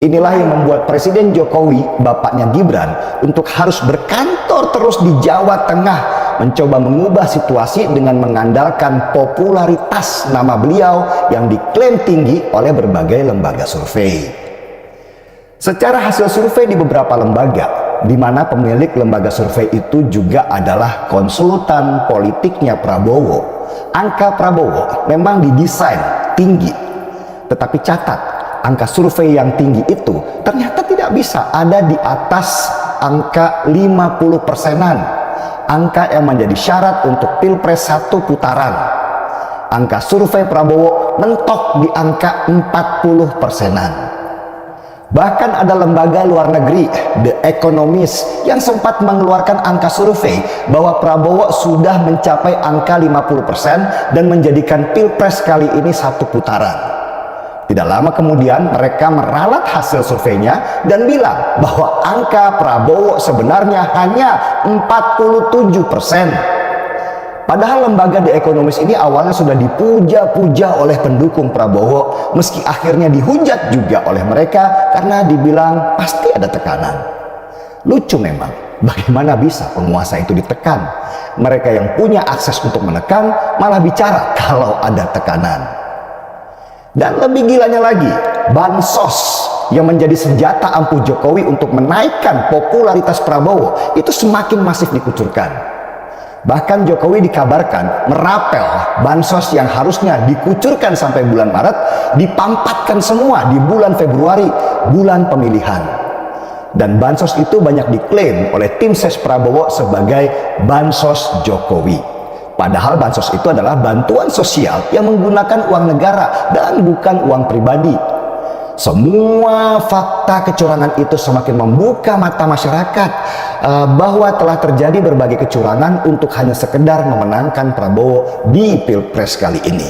Inilah yang membuat Presiden Jokowi, bapaknya Gibran, untuk harus berkantor terus di Jawa Tengah, mencoba mengubah situasi dengan mengandalkan popularitas nama beliau yang diklaim tinggi oleh berbagai lembaga survei. Secara hasil survei di beberapa lembaga, di mana pemilik lembaga survei itu juga adalah konsultan politiknya Prabowo, angka Prabowo memang didesain tinggi. Tetapi catat, angka survei yang tinggi itu ternyata tidak bisa ada di atas angka 50%-an. Angka yang menjadi syarat untuk Pilpres 1 putaran. Angka survei Prabowo mentok di angka 40%-an. Bahkan ada lembaga luar negeri, The Economist, yang sempat mengeluarkan angka survei bahwa Prabowo sudah mencapai angka 50% dan menjadikan Pilpres kali ini satu putaran. Tidak lama kemudian mereka meralat hasil surveinya dan bilang bahwa angka Prabowo sebenarnya hanya 47%. Padahal lembaga The Economist ini awalnya sudah dipuja-puja oleh pendukung Prabowo, meski akhirnya dihujat juga oleh mereka karena dibilang pasti ada tekanan. Lucu memang, bagaimana bisa penguasa itu ditekan? Mereka yang punya akses untuk menekan malah bicara kalau ada tekanan. Dan lebih gilanya lagi, bansos yang menjadi senjata ampuh Jokowi untuk menaikkan popularitas Prabowo itu semakin masif dikucurkan. Bahkan Jokowi dikabarkan merapel bansos yang harusnya dikucurkan sampai bulan Maret, dipampatkan semua di bulan Februari, bulan pemilihan. Dan bansos itu banyak diklaim oleh tim ses Prabowo sebagai bansos Jokowi. Padahal bansos itu adalah bantuan sosial yang menggunakan uang negara dan bukan uang pribadi. Semua fakta kecurangan itu semakin membuka mata masyarakat bahwa telah terjadi berbagai kecurangan untuk hanya sekedar memenangkan Prabowo di Pilpres kali ini.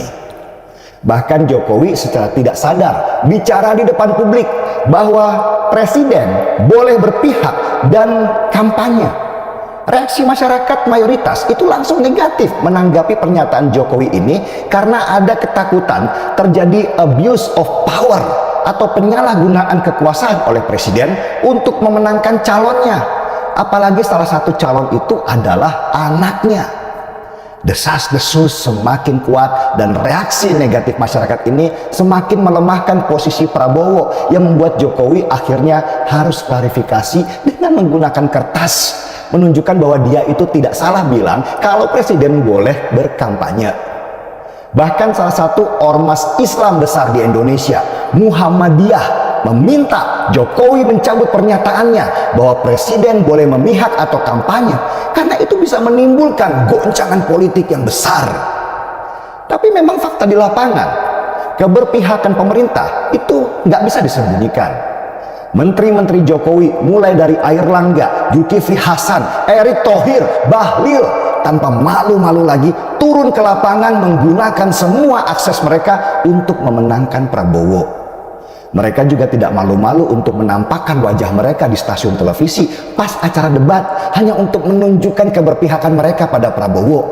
Bahkan Jokowi secara tidak sadar bicara di depan publik bahwa presiden boleh berpihak dan kampanye. Reaksi masyarakat mayoritas itu langsung negatif menanggapi pernyataan Jokowi ini karena ada ketakutan terjadi abuse of power atau penyalahgunaan kekuasaan oleh presiden untuk memenangkan calonnya. Apalagi salah satu calon itu adalah anaknya. Desas-desus semakin kuat dan reaksi negatif masyarakat ini semakin melemahkan posisi Prabowo yang membuat Jokowi akhirnya harus klarifikasi dengan menggunakan kertas menunjukkan bahwa dia itu tidak salah bilang kalau presiden boleh berkampanye. Bahkan salah satu ormas Islam besar di Indonesia, Muhammadiyah, meminta Jokowi mencabut pernyataannya bahwa presiden boleh memihak atau kampanye karena itu bisa menimbulkan goncangan politik yang besar. Tapi memang fakta di lapangan, keberpihakan pemerintah itu nggak bisa disembunyikan. Menteri-menteri Jokowi mulai dari Airlangga, Zulkifli Hasan, Erick Thohir, Bahlil tanpa malu-malu lagi turun ke lapangan menggunakan semua akses mereka untuk memenangkan Prabowo. Mereka juga tidak malu-malu untuk menampakkan wajah mereka di stasiun televisi pas acara debat hanya untuk menunjukkan keberpihakan mereka pada Prabowo.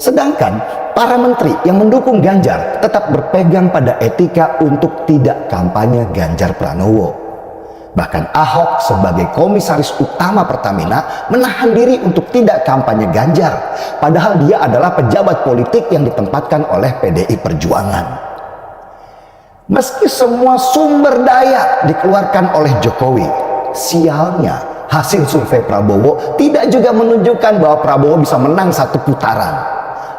Sedangkan para menteri yang mendukung Ganjar tetap berpegang pada etika untuk tidak kampanye Ganjar Pranowo. Bahkan Ahok sebagai komisaris utama Pertamina menahan diri untuk tidak kampanye Ganjar, padahal dia adalah pejabat politik yang ditempatkan oleh PDI Perjuangan. Meski semua sumber daya dikeluarkan oleh Jokowi, sialnya hasil survei Prabowo tidak juga menunjukkan bahwa Prabowo bisa menang satu putaran.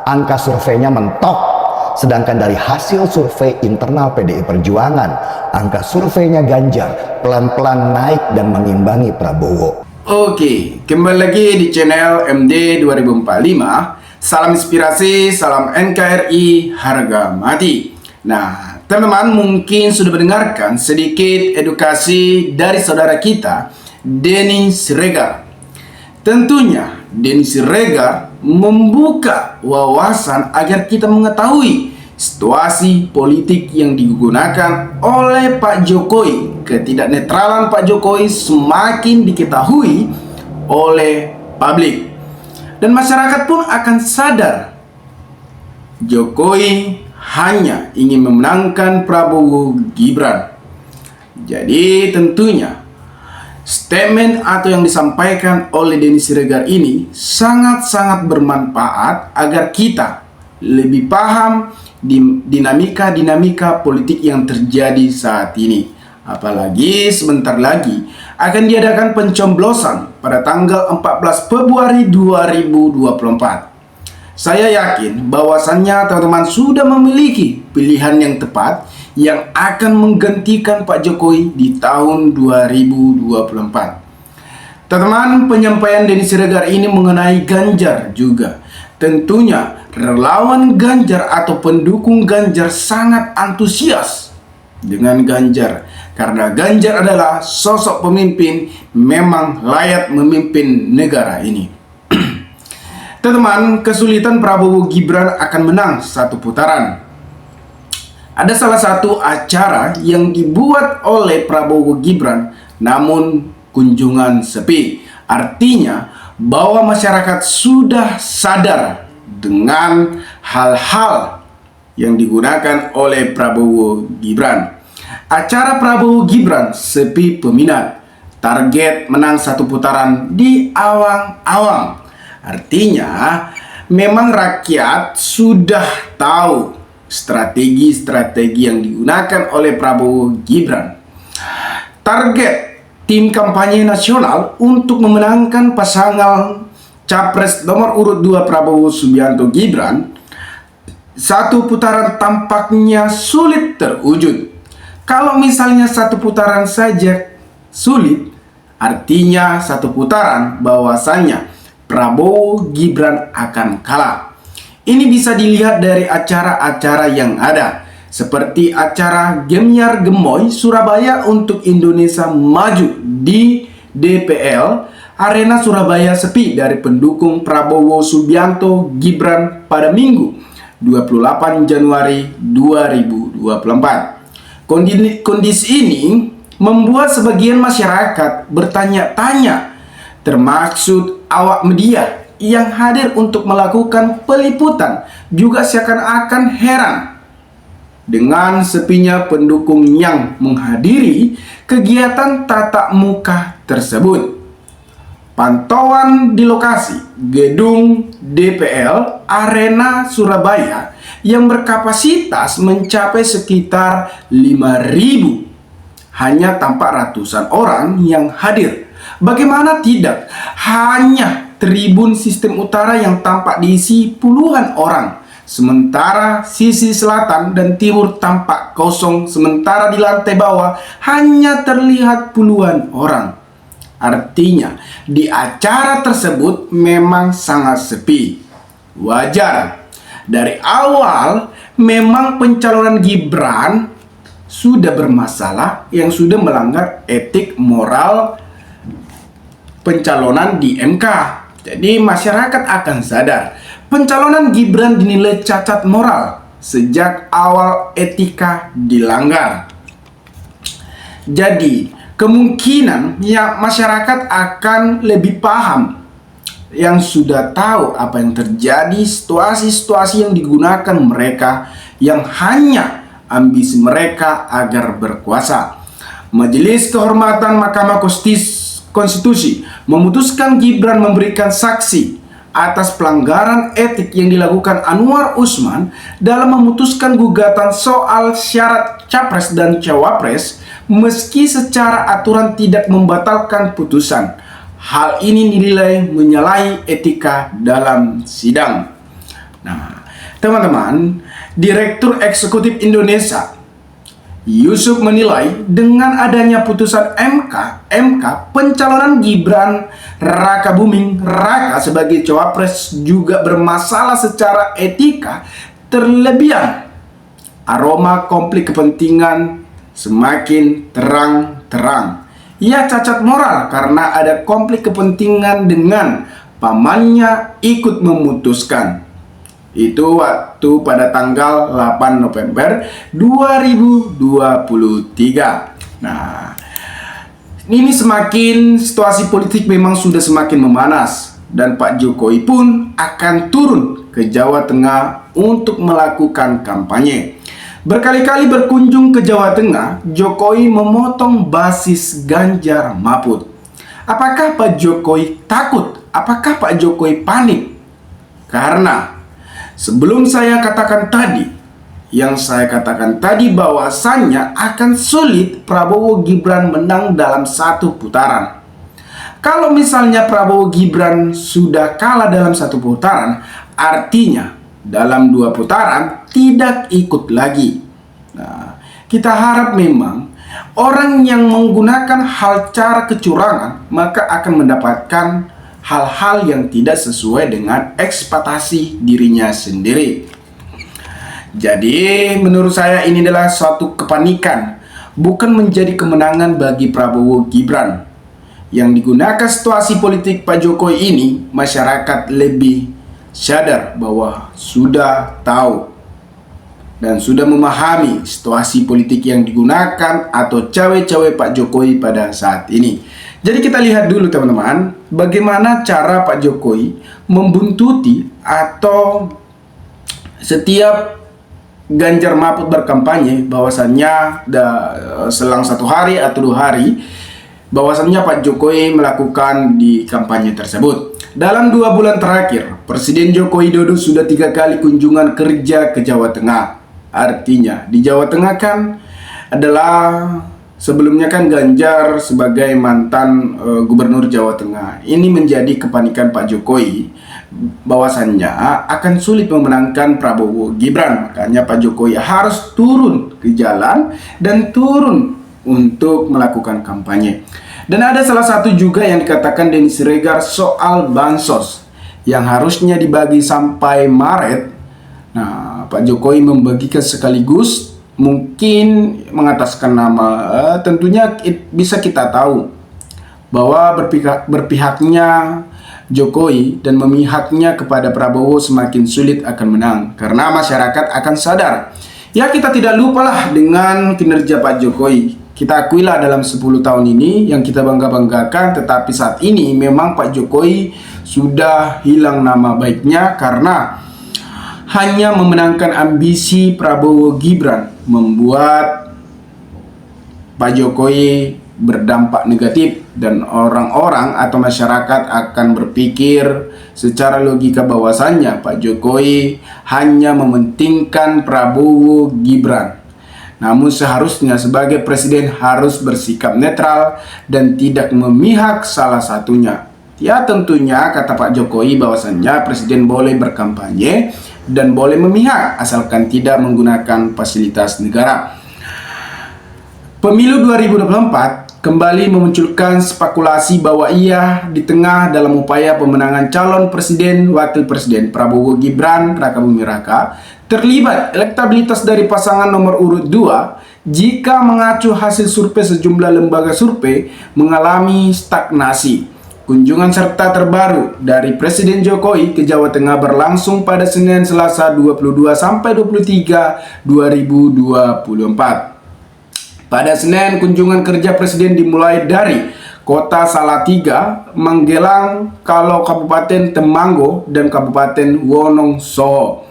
Angka surveinya mentok. Sedangkan dari hasil survei internal PDI Perjuangan, angka surveinya Ganjar pelan-pelan naik dan mengimbangi Prabowo. Oke, kembali lagi di channel MD 2045. Salam inspirasi, salam NKRI, harga mati. Nah, teman-teman mungkin sudah mendengarkan sedikit edukasi dari saudara kita, Denny Siregar. Tentunya Denny Siregar membuka wawasan agar kita mengetahui situasi politik yang digunakan oleh Pak Jokowi. Ketidaknetralan Pak Jokowi semakin diketahui oleh publik, dan masyarakat pun akan sadar Jokowi hanya ingin memenangkan Prabowo Gibran. Jadi tentunya statement atau yang disampaikan oleh Denny Siregar ini sangat-sangat bermanfaat agar kita lebih paham dinamika politik yang terjadi saat ini. Apalagi sebentar lagi akan diadakan pencoblosan pada tanggal 14 Februari 2024. Saya yakin bahwasannya teman-teman sudah memiliki pilihan yang tepat yang akan menggantikan Pak Jokowi di tahun 2024. Teman-teman, penyampaian Denny Siregar ini mengenai Ganjar juga. Tentunya relawan Ganjar atau pendukung Ganjar sangat antusias dengan Ganjar, karena Ganjar adalah sosok pemimpin memang layak memimpin negara ini. Teman-teman, kesulitan Prabowo Gibran akan menang satu putaran. Ada salah satu acara yang dibuat oleh Prabowo Gibran, namun kunjungan sepi. Artinya bahwa masyarakat sudah sadar dengan hal-hal yang digunakan oleh Prabowo Gibran. Acara Prabowo Gibran sepi peminat. Target menang satu putaran di awang-awang. Artinya memang rakyat sudah tahu strategi-strategi yang digunakan oleh Prabowo Gibran. Target tim kampanye nasional untuk memenangkan pasangan Capres nomor urut 2 Prabowo Subianto Gibran satu putaran tampaknya sulit terwujud. Kalau misalnya satu putaran saja sulit, artinya satu putaran bahwasanya Prabowo Gibran akan kalah. Ini bisa dilihat dari acara-acara yang ada, seperti acara Gemyar Gemoy Surabaya untuk Indonesia Maju di DPL. Arena Surabaya sepi dari pendukung Prabowo Subianto Gibran pada Minggu 28 Januari 2024. Kondisi ini membuat sebagian masyarakat bertanya-tanya, termasuk awak media yang hadir untuk melakukan peliputan, juga seakan-akan heran dengan sepinya pendukung yang menghadiri kegiatan tatap muka tersebut. Pantauan di lokasi gedung DPL Arena Surabaya yang berkapasitas mencapai sekitar 5.000 hanya tampak ratusan orang yang hadir. Bagaimana tidak, hanya tribun sistem utara yang tampak diisi puluhan orang, sementara sisi selatan dan timur tampak kosong, sementara di lantai bawah hanya terlihat puluhan orang. Artinya di acara tersebut memang sangat sepi. Wajar, dari awal memang pencalonan Gibran sudah bermasalah, yang sudah melanggar etik moral pencalonan di MK. Jadi masyarakat akan sadar pencalonan Gibran dinilai cacat moral sejak awal, etika dilanggar. Jadi kemungkinan ya masyarakat akan lebih paham, yang sudah tahu apa yang terjadi, situasi-situasi yang digunakan mereka yang hanya ambisi mereka agar berkuasa. Majelis Kehormatan Mahkamah Konstitusi memutuskan Gibran memberikan saksi atas pelanggaran etik yang dilakukan Anwar Usman dalam memutuskan gugatan soal syarat capres dan cawapres, meski secara aturan tidak membatalkan putusan. Hal ini dinilai menyalahi etika dalam sidang. Nah, teman-teman, Direktur Eksekutif Indonesia Yusuf menilai dengan adanya putusan MK pencalonan Gibran Rakabuming Raka sebagai cawapres juga bermasalah secara etika, terlebih aroma konflik kepentingan semakin terang-terang. Ia cacat moral karena ada konflik kepentingan dengan pamannya ikut memutuskan. Itu waktu pada tanggal 8 November 2023. Nah, ini semakin situasi politik memang sudah semakin memanas, dan Pak Jokowi pun akan turun ke Jawa Tengah untuk melakukan kampanye. Berkali-kali berkunjung ke Jawa Tengah, Jokowi memotong basis Ganjar Mahfud. Apakah Pak Jokowi takut? Apakah Pak Jokowi panik? Karena sebelum saya katakan tadi, bahwasannya akan sulit Prabowo Gibran menang dalam satu putaran. Kalau misalnya Prabowo Gibran sudah kalah dalam satu putaran, artinya dalam 2 putaran tidak ikut lagi. Nah, kita harap memang orang yang menggunakan cara kecurangan maka akan mendapatkan hal-hal yang tidak sesuai dengan ekspektasi dirinya sendiri. Jadi menurut saya ini adalah suatu kepanikan, bukan menjadi kemenangan bagi Prabowo Gibran. Yang digunakan situasi politik Pak Jokowi ini, masyarakat lebih sadar bahwa sudah tahu dan sudah memahami situasi politik yang digunakan atau cawe-cawe Pak Jokowi pada saat ini. Jadi kita lihat dulu teman-teman, bagaimana cara Pak Jokowi membuntuti atau setiap Ganjar Mahfud berkampanye bahwasannya selang 1 hari atau 2 hari bahwasannya Pak Jokowi melakukan di kampanye tersebut. Dalam 2 bulan terakhir, Presiden Joko Widodo sudah 3 kali kunjungan kerja ke Jawa Tengah. Artinya, di Jawa Tengah kan adalah sebelumnya kan Ganjar sebagai mantan gubernur Jawa Tengah. Ini menjadi kepanikan Pak Jokowi bahwasannya akan sulit memenangkan Prabowo Gibran. Makanya Pak Jokowi harus turun ke jalan dan turun untuk melakukan kampanye. Dan ada salah satu juga yang dikatakan Denny Siregar soal bansos yang harusnya dibagi sampai Maret. Nah, Pak Jokowi membagikan sekaligus, mungkin mengataskan nama. Tentunya bisa kita tahu bahwa berpihaknya Jokowi dan memihaknya kepada Prabowo semakin sulit akan menang karena masyarakat akan sadar. Ya, kita tidak lupalah dengan kinerja Pak Jokowi. Kita akuilah dalam 10 tahun ini yang kita bangga-banggakan, tetapi saat ini memang Pak Jokowi sudah hilang nama baiknya karena hanya memenangkan ambisi Prabowo Gibran, membuat Pak Jokowi berdampak negatif dan orang-orang atau masyarakat akan berpikir secara logika bahwasannya Pak Jokowi hanya mementingkan Prabowo Gibran. Namun seharusnya sebagai presiden harus bersikap netral dan tidak memihak salah satunya. Ya tentunya kata Pak Jokowi bahwasannya presiden boleh berkampanye dan boleh memihak asalkan tidak menggunakan fasilitas negara. Pemilu 2024 kembali memunculkan spekulasi bahwa ia di tengah dalam upaya pemenangan calon presiden wakil presiden Prabowo Gibran Raka Buming Raka terlibat elektabilitas dari pasangan nomor urut 2 jika mengacu hasil survei sejumlah lembaga survei mengalami stagnasi. Kunjungan serta terbaru dari Presiden Jokowi ke Jawa Tengah berlangsung pada Senin Selasa 22 sampai 23 2024. Pada Senin, kunjungan kerja Presiden dimulai dari Kota Salatiga, Magelang, Kabupaten Temanggo, dan Kabupaten Wonosobo.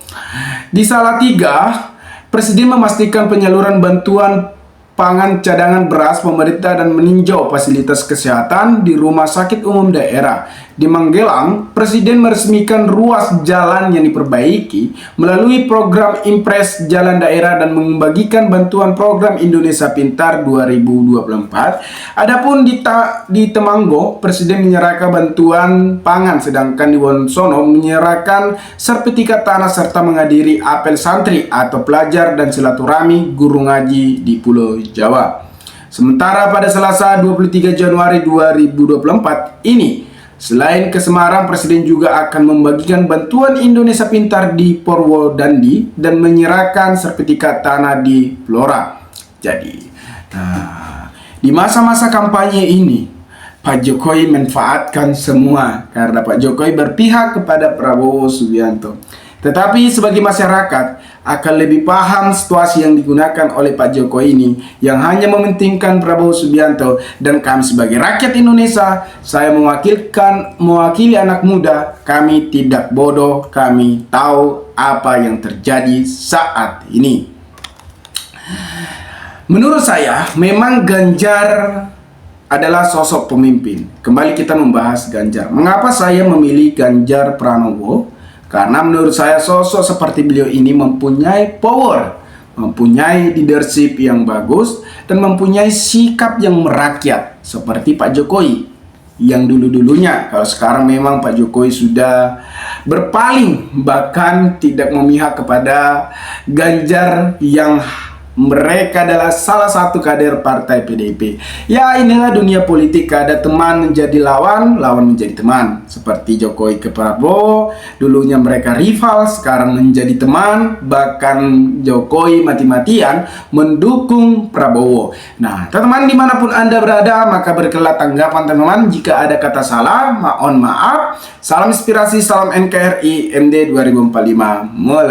Di Salatiga, Presiden memastikan penyaluran bantuan pangan cadangan beras pemerintah dan meninjau fasilitas kesehatan di rumah sakit umum daerah. Di Magelang, Presiden meresmikan ruas jalan yang diperbaiki melalui program Impres Jalan Daerah dan membagikan bantuan program Indonesia Pintar 2024. Adapun di Temanggo, Presiden menyerahkan bantuan pangan, sedangkan di Wonosobo menyerahkan sertifikat tanah serta menghadiri apel santri atau pelajar dan silaturahmi guru ngaji di Pulau Jawa. Sementara pada Selasa 23 Januari 2024 ini, selain ke Semarang, Presiden juga akan membagikan bantuan Indonesia Pintar di Purwodadi dan menyerahkan sertifikat tanah di Blora. Jadi, di masa-masa kampanye ini, Pak Jokowi manfaatkan semua karena Pak Jokowi berpihak kepada Prabowo Subianto. Tetapi sebagai masyarakat akan lebih paham situasi yang digunakan oleh Pak Jokowi ini yang hanya mementingkan Prabowo Subianto. Dan kami sebagai rakyat Indonesia, saya mewakili anak muda, kami tidak bodoh, kami tahu apa yang terjadi saat ini. Menurut saya, memang Ganjar adalah sosok pemimpin. Kembali kita membahas Ganjar. Mengapa saya memilih Ganjar Pranowo? Karena menurut saya sosok seperti beliau ini mempunyai power, mempunyai leadership yang bagus, dan mempunyai sikap yang merakyat seperti Pak Jokowi yang dulu-dulunya. Kalau sekarang memang Pak Jokowi sudah berpaling, bahkan tidak memihak kepada Ganjar yang mereka adalah salah satu kader partai PDIP. Ya, inilah dunia politik, ada teman menjadi lawan, lawan menjadi teman. Seperti Jokowi ke Prabowo, dulunya mereka rival, sekarang menjadi teman. Bahkan Jokowi mati-matian mendukung Prabowo. Nah, teman-teman dimanapun Anda berada, maka berkelah tanggapan teman-teman. Jika ada kata salah, mohon maaf. Salam inspirasi, salam NKRI MD 2045. Mulai.